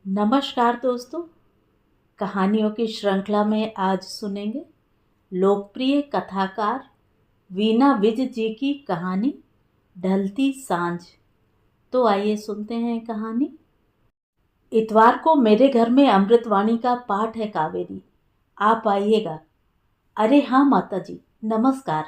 नमस्कार दोस्तों। कहानियों की श्रृंखला में आज सुनेंगे लोकप्रिय कथाकार वीना विज जी की कहानी ढलती सांझ। तो आइए सुनते हैं कहानी। इतवार को मेरे घर में अमृतवाणी का पाठ है कावेरी, आप आइएगा। अरे हाँ माता जी, नमस्कार।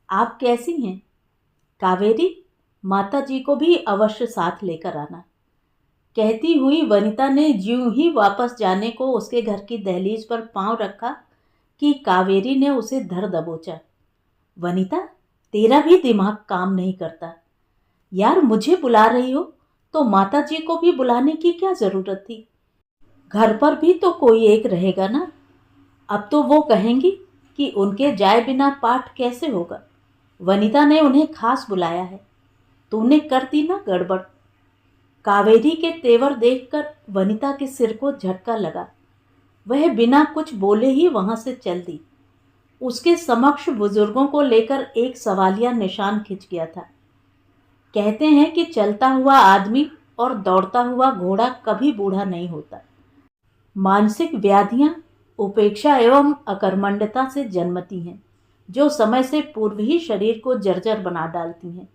आप कैसी हैं कावेरी? माता जी को भी अवश्य साथ लेकर आना, कहती हुई वनिता ने ज्यों ही वापस जाने को उसके घर की दहलीज पर पांव रखा कि कावेरी ने उसे धर दबोचा। वनिता, तेरा भी दिमाग काम नहीं करता यार। मुझे बुला रही हो तो माता जी को भी बुलाने की क्या जरूरत थी? घर पर भी तो कोई एक रहेगा ना। अब तो वो कहेंगी कि उनके जाए बिना पाठ कैसे होगा। वनिता ने उन्हें खास बुलाया है, तूने कर दी ना गड़बड़। कावेरी के तेवर देखकर वनिता के सिर को झटका लगा। वह बिना कुछ बोले ही वहां से चल दी। उसके समक्ष बुजुर्गों को लेकर एक सवालिया निशान खिंच गया था। कहते हैं कि चलता हुआ आदमी और दौड़ता हुआ घोड़ा कभी बूढ़ा नहीं होता। मानसिक व्याधियां उपेक्षा एवं अकर्मण्यता से जन्मती हैं, जो समय से पूर्व ही शरीर को जर्जर बना डालती हैं।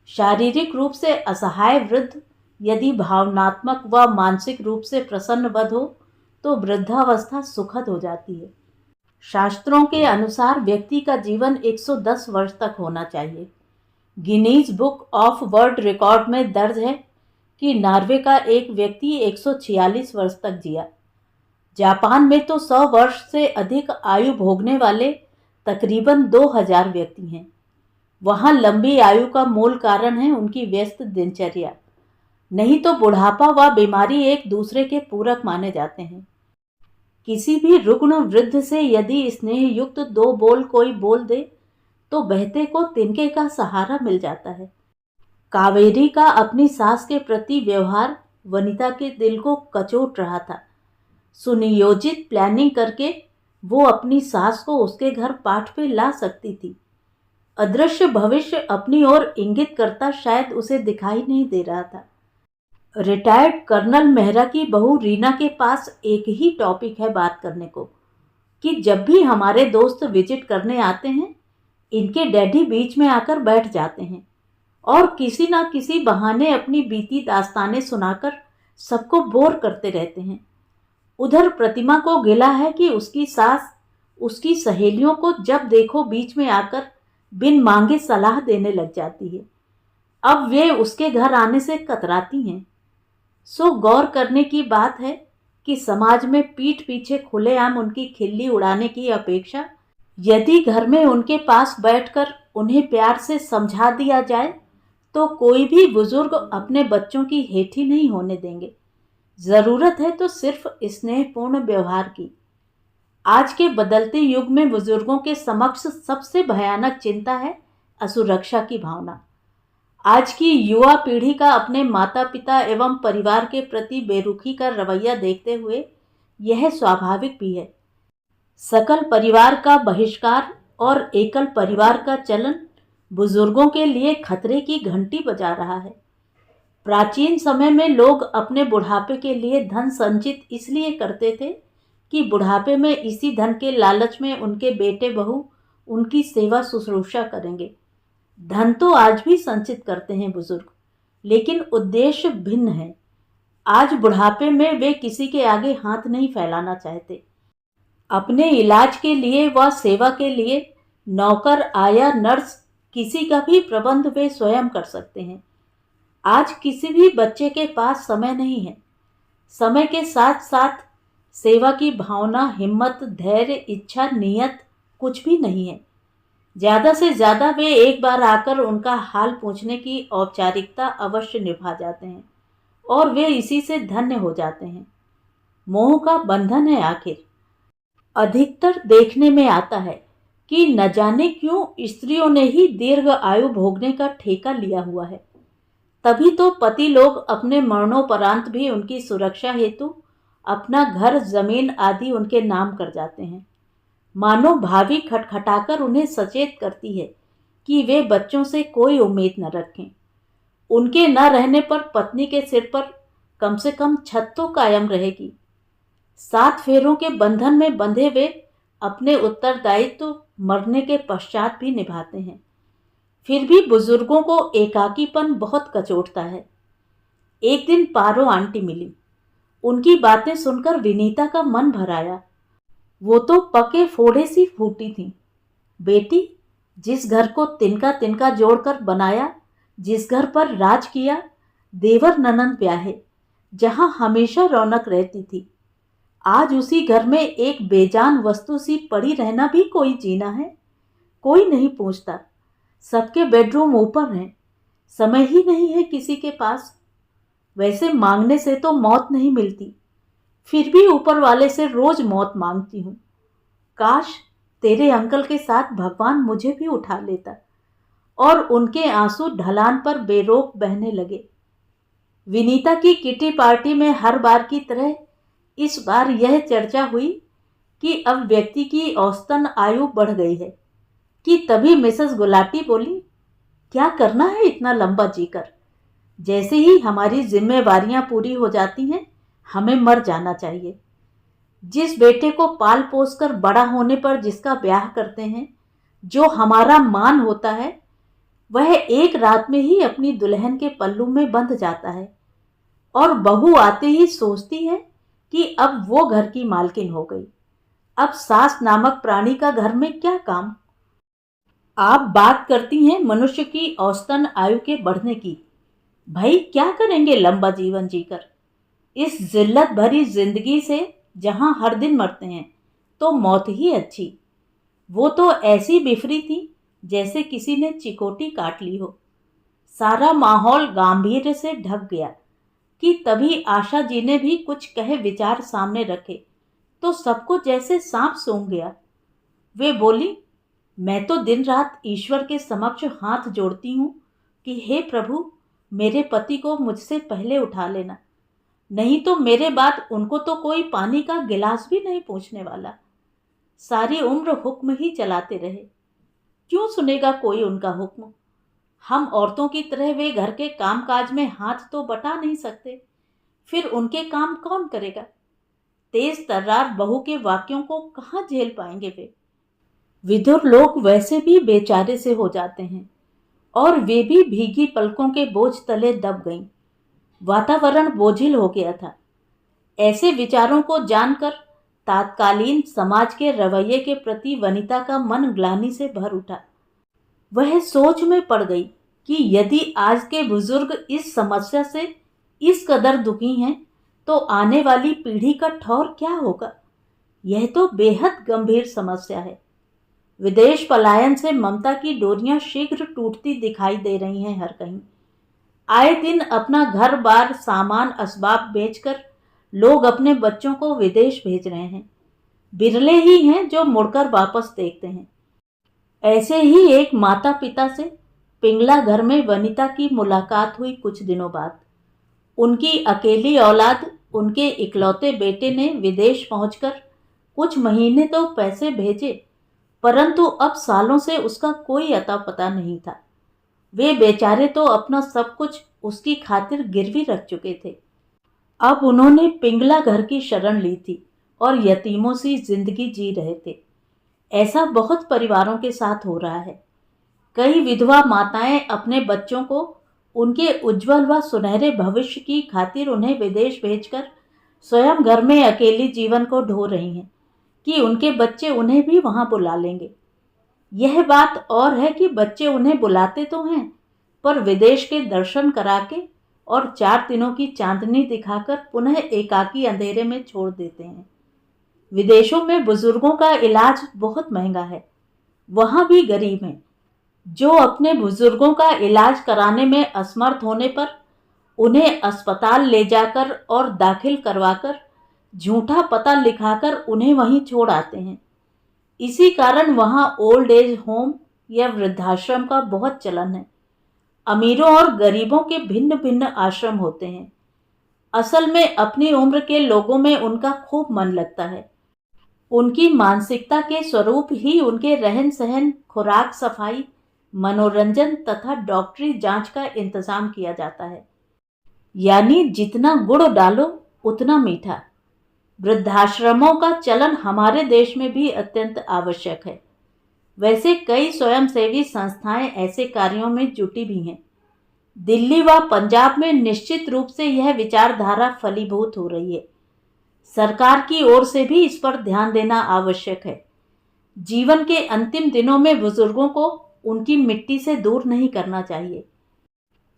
शारीरिक रूप से असहाय वृद्ध यदि भावनात्मक व मानसिक रूप से प्रसन्न बद हो तो वृद्धावस्था सुखद हो जाती है। शास्त्रों के अनुसार व्यक्ति का जीवन 110 वर्ष तक होना चाहिए। Guinness book of world record में दर्ज है कि नॉर्वे का एक व्यक्ति 146 वर्ष तक जिया। जापान में तो 100 वर्ष से अधिक आयु भोगने वाले तकरीबन 2000 व्यक्ति हैं। वहां लंबी आयु का मूल कारण है उनकी व्यस्त दिनचर्या, नहीं तो बुढ़ापा व बीमारी एक दूसरे के पूरक माने जाते हैं। किसी भी रुग्ण वृद्ध से यदि स्नेह युक्त दो बोल कोई बोल दे तो बहते को तिनके का सहारा मिल जाता है। कावेरी का अपनी सास के प्रति व्यवहार वनिता के दिल को कचोट रहा था। सुनियोजित प्लानिंग करके वो अपनी सास को उसके घर पाठ पे ला सकती थी। अदृश्य भविष्य अपनी ओर इंगित करता शायद उसे दिखाई नहीं दे रहा था। रिटायर्ड कर्नल मेहरा की बहू रीना के पास एक ही टॉपिक है बात करने को कि जब भी हमारे दोस्त विजिट करने आते हैं, इनके डैडी बीच में आकर बैठ जाते हैं और किसी ना किसी बहाने अपनी बीती दास्तानें सुनाकर सबको बोर करते रहते हैं। उधर प्रतिमा को गिला है कि उसकी सास उसकी सहेलियों को जब देखो बीच में आकर बिन मांगे सलाह देने लग जाती है। अब वे उसके घर आने से कतराती हैं। सो गौर करने की बात है कि समाज में पीठ पीछे खुलेआम उनकी खिल्ली उड़ाने की अपेक्षा यदि घर में उनके पास बैठकर उन्हें प्यार से समझा दिया जाए तो कोई भी बुजुर्ग अपने बच्चों की हेठी नहीं होने देंगे। जरूरत है तो सिर्फ स्नेहपूर्ण व्यवहार की। आज के बदलते युग में बुजुर्गों के समक्ष सबसे भयानक चिंता है असुरक्षा की भावना। आज की युवा पीढ़ी का अपने माता पिता एवं परिवार के प्रति बेरुखी का रवैया देखते हुए यह स्वाभाविक भी है। सकल परिवार का बहिष्कार और एकल परिवार का चलन बुजुर्गों के लिए खतरे की घंटी बजा रहा है। प्राचीन समय में लोग अपने बुढ़ापे के लिए धन संचित इसलिए करते थे कि बुढ़ापे में इसी धन के लालच में उनके बेटे बहू उनकी सेवा शुश्रूषा करेंगे। धन तो आज भी संचित करते हैं बुजुर्ग, लेकिन उद्देश्य भिन्न है। आज बुढ़ापे में वे किसी के आगे हाथ नहीं फैलाना चाहते। अपने इलाज के लिए व सेवा के लिए नौकर आया नर्स किसी का भी प्रबंध वे स्वयं कर सकते हैं। आज किसी भी बच्चे के पास समय नहीं है। समय के साथ साथ सेवा की भावना, हिम्मत, धैर्य, इच्छा, नियत कुछ भी नहीं है। ज्यादा से ज्यादा वे एक बार आकर उनका हाल पूछने की औपचारिकता अवश्य निभा जाते हैं और वे इसी से धन्य हो जाते हैं। मोह का बंधन है आखिर। अधिकतर देखने में आता है कि न जाने क्यों स्त्रियों ने ही दीर्घ आयु भोगने का ठेका लिया हुआ है। तभी तो पति लोग अपने मरणोपरांत भी उनकी सुरक्षा हेतु अपना घर, जमीन आदि उनके नाम कर जाते हैं। मानो भाभी खटखटाकर उन्हें सचेत करती है कि वे बच्चों से कोई उम्मीद न रखें। उनके न रहने पर पत्नी के सिर पर कम से कम छत तो कायम रहेगी। 7 फेरों के बंधन में बंधे वे अपने उत्तरदायित्व तो मरने के पश्चात भी निभाते हैं। फिर भी बुजुर्गों को एकाकीपन बहुत कचोटता है। एक दिन पारो आंटी मिली। उनकी बातें सुनकर विनीता का मन भर आया। वो तो पके फोड़े सी फूटी थी। बेटी, जिस घर को तिनका तिनका जोड़कर बनाया, जिस घर पर राज किया, देवर ननंद ब्याहे, जहां हमेशा रौनक रहती थी, आज उसी घर में एक बेजान वस्तु सी पड़ी रहना भी कोई जीना है? कोई नहीं पूछता। सबके बेडरूम ऊपर हैं। समय ही नहीं है किसी के पास। वैसे मांगने से तो मौत नहीं मिलती, फिर भी ऊपर वाले से रोज मौत मांगती हूँ। काश तेरे अंकल के साथ भगवान मुझे भी उठा लेता। और उनके आंसू ढलान पर बेरोक बहने लगे। विनीता की किटी पार्टी में हर बार की तरह इस बार यह चर्चा हुई कि अब व्यक्ति की औसतन आयु बढ़ गई है कि तभी मिसेस गुलाटी बोली, क्या करना है इतना लंबा जीकर? जैसे ही हमारी जिम्मेवारियां पूरी हो जाती हैं, हमें मर जाना चाहिए। जिस बेटे को पाल पोस कर बड़ा होने पर जिसका ब्याह करते हैं, जो हमारा मान होता है, वह एक रात में ही अपनी दुल्हन के पल्लू में बंध जाता है और बहू आते ही सोचती है कि अब वो घर की मालकिन हो गई। अब सास नामक प्राणी का घर में क्या काम? आप बात करती हैं मनुष्य की औसतन आयु के बढ़ने की। भाई क्या करेंगे लंबा जीवन जीकर? इस जिल्लत भरी जिंदगी से जहां हर दिन मरते हैं, तो मौत ही अच्छी। वो तो ऐसी बिफरी थी जैसे किसी ने चिकोटी काट ली हो। सारा माहौल गांभीर्य से ढक गया कि तभी आशा जी ने भी कुछ कहे विचार सामने रखे तो सबको जैसे सांप सूंघ गया। वे बोली, मैं तो दिन रात ईश्वर के समक्ष हाथ जोड़ती हूँ कि हे प्रभु, मेरे पति को मुझसे पहले उठा लेना, नहीं तो मेरे बाद उनको तो कोई पानी का गिलास भी नहीं पूछने वाला। सारी उम्र हुक्म ही चलाते रहे, क्यों सुनेगा कोई उनका हुक्म? हम औरतों की तरह वे घर के कामकाज में हाथ तो बटा नहीं सकते, फिर उनके काम कौन करेगा? तेज तर्रार बहू के वाक्यों को कहाँ झेल पाएंगे वे? विधुर लोग वैसे भी बेचारे से हो जाते हैं और वे भी भीगी पलकों के बोझ तले दब गईं। वातावरण बोझिल हो गया था। ऐसे विचारों को जानकर तात्कालीन समाज के रवैये के प्रति वनिता का मन ग्लानि से भर उठा। वह सोच में पड़ गई कि यदि आज के बुजुर्ग इस समस्या से इस कदर दुखी हैं, तो आने वाली पीढ़ी का ठौर क्या होगा? यह तो बेहद गंभीर समस्या है। विदेश पलायन से ममता की डोरियां शीघ्र टूटती दिखाई दे रही हैं हर कहीं। आए दिन अपना घर बार सामान असबाब बेचकर लोग अपने बच्चों को विदेश भेज रहे हैं। बिरले ही हैं जो मुड़कर वापस देखते हैं। ऐसे ही एक माता पिता से पिंगला घर में वनिता की मुलाकात हुई कुछ दिनों बाद। उनकी अकेली औलाद, उनके इकलौते बेटे ने विदेश पहुंचकर कुछ महीने तो पैसे भेजे, परंतु अब सालों से उसका कोई अता पता नहीं था। वे बेचारे तो अपना सब कुछ उसकी खातिर गिरवी रख चुके थे। अब उन्होंने पिंगला घर की शरण ली थी और यतीमों सी जिंदगी जी रहे थे। ऐसा बहुत परिवारों के साथ हो रहा है। कई विधवा माताएं अपने बच्चों को उनके उज्जवल व सुनहरे भविष्य की खातिर उन्हें विदेश भेजकर स्वयं घर में अकेली जीवन को ढो रही हैं कि उनके बच्चे उन्हें भी वहां बुला लेंगे। यह बात और है कि बच्चे उन्हें बुलाते तो हैं, पर विदेश के दर्शन करा के और 4 दिनों की चांदनी दिखाकर पुनः एकाकी अंधेरे में छोड़ देते हैं। विदेशों में बुजुर्गों का इलाज बहुत महंगा है। वहां भी गरीब हैं जो अपने बुजुर्गों का इलाज कराने में असमर्थ होने पर उन्हें अस्पताल ले जाकर और दाखिल करवाकर झूठा पता लिखाकर उन्हें वहीं छोड़ आते हैं। इसी कारण वहां ओल्ड एज होम या वृद्धाश्रम का बहुत चलन है। अमीरों और गरीबों के भिन्न भिन्न आश्रम होते हैं। असल में अपनी उम्र के लोगों में उनका खूब मन लगता है। उनकी मानसिकता के स्वरूप ही उनके रहन सहन, खुराक, सफाई, मनोरंजन तथा डॉक्टरी जांच का इंतजाम किया जाता है। यानी जितना गुड़ डालो उतना मीठा। वृद्धाश्रमों का चलन हमारे देश में भी अत्यंत आवश्यक है। वैसे कई स्वयंसेवी संस्थाएं ऐसे कार्यों में जुटी भी हैं। दिल्ली व पंजाब में निश्चित रूप से यह विचारधारा फलीभूत हो रही है। सरकार की ओर से भी इस पर ध्यान देना आवश्यक है। जीवन के अंतिम दिनों में बुजुर्गों को उनकी मिट्टी से दूर नहीं करना चाहिए।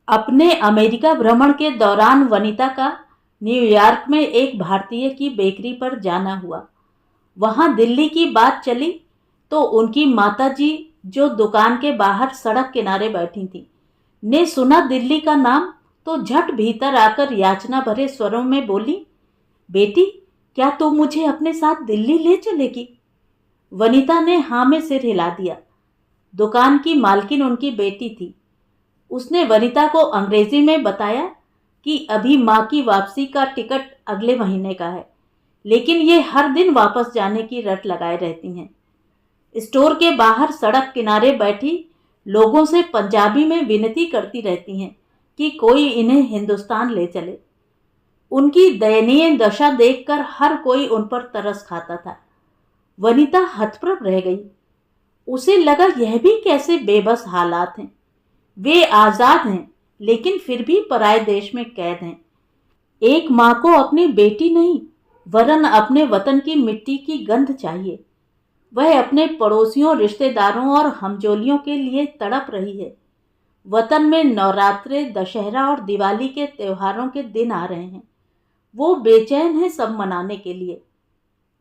अपने अमेरिका भ्रमण के दौरान वनिता का न्यूयॉर्क में एक भारतीय की बेकरी पर जाना हुआ। वहां दिल्ली की बात चली तो उनकी माताजी, जो दुकान के बाहर सड़क किनारे बैठी थी, ने सुना दिल्ली का नाम तो झट भीतर आकर याचना भरे स्वरों में बोली, बेटी, क्या तू मुझे अपने साथ दिल्ली ले चलेगी? वनिता ने हाँ में सिर हिला दिया। दुकान की मालकिन उनकी बेटी थी। उसने वनिता को अंग्रेजी में बताया कि अभी माँ की वापसी का टिकट अगले महीने का है, लेकिन ये हर दिन वापस जाने की रट लगाए रहती हैं। स्टोर के बाहर सड़क किनारे बैठी लोगों से पंजाबी में विनती करती रहती हैं कि कोई इन्हें हिंदुस्तान ले चले। उनकी दयनीय दशा देखकर हर कोई उन पर तरस खाता था। वनिता हतप्रभ रह गई। उसे लगा यह भी कैसे बेबस हालात हैं। वे आजाद हैं, लेकिन फिर भी पराये देश में कैद हैं। एक माँ को अपनी बेटी नहीं, वरन अपने वतन की मिट्टी की गंध चाहिए। वह अपने पड़ोसियों, रिश्तेदारों और हमजोलियों के लिए तड़प रही है। वतन में नवरात्रे, दशहरा और दिवाली के त्योहारों के दिन आ रहे हैं। वो बेचैन है सब मनाने के लिए।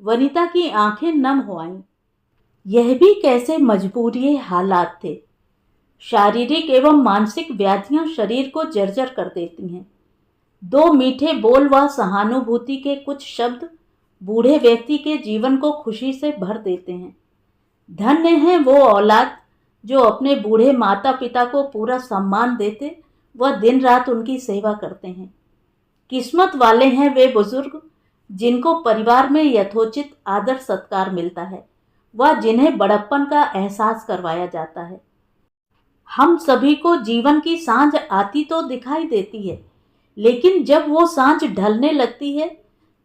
वनिता की आंखें नम हो आईं। यह भी कैसे मजबूरी हालात थे। शारीरिक एवं मानसिक व्याधियां शरीर को जर्जर कर देती हैं। दो मीठे बोल व सहानुभूति के कुछ शब्द बूढ़े व्यक्ति के जीवन को खुशी से भर देते हैं। धन्य है वो औलाद जो अपने बूढ़े माता पिता को पूरा सम्मान देते व दिन रात उनकी सेवा करते हैं। किस्मत वाले हैं वे बुजुर्ग जिनको परिवार में यथोचित आदर सत्कार मिलता है व जिन्हें बड़प्पन का एहसास करवाया जाता है। हम सभी को जीवन की सांझ आती तो दिखाई देती है, लेकिन जब वो सांझ ढलने लगती है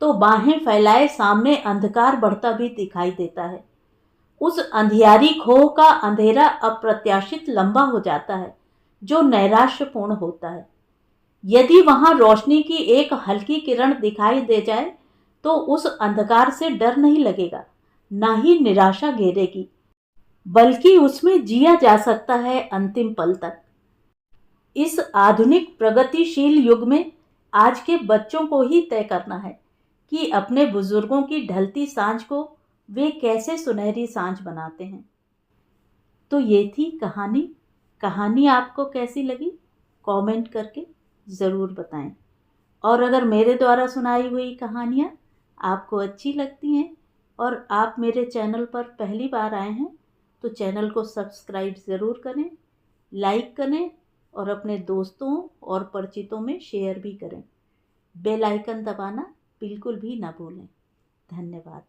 तो बाहें फैलाए सामने अंधकार बढ़ता भी दिखाई देता है। उस अंधियारी खोह का अंधेरा अप्रत्याशित लंबा हो जाता है, जो नैराश्यपूर्ण होता है। यदि वहां रोशनी की एक हल्की किरण दिखाई दे जाए तो उस अंधकार से डर नहीं लगेगा, ना ही निराशा घेरेगी, बल्कि उसमें जिया जा सकता है अंतिम पल तक। इस आधुनिक प्रगतिशील युग में आज के बच्चों को ही तय करना है कि अपने बुजुर्गों की ढलती सांझ को वे कैसे सुनहरी सांझ बनाते हैं। तो ये थी कहानी। कहानी आपको कैसी लगी कमेंट करके ज़रूर बताएं। और अगर मेरे द्वारा सुनाई हुई कहानियाँ आपको अच्छी लगती हैं और आप मेरे चैनल पर पहली बार आए हैं तो चैनल को सब्सक्राइब ज़रूर करें, लाइक करें और अपने दोस्तों और परिचितों में शेयर भी करें। बेल आइकन दबाना बिल्कुल भी ना भूलें। धन्यवाद।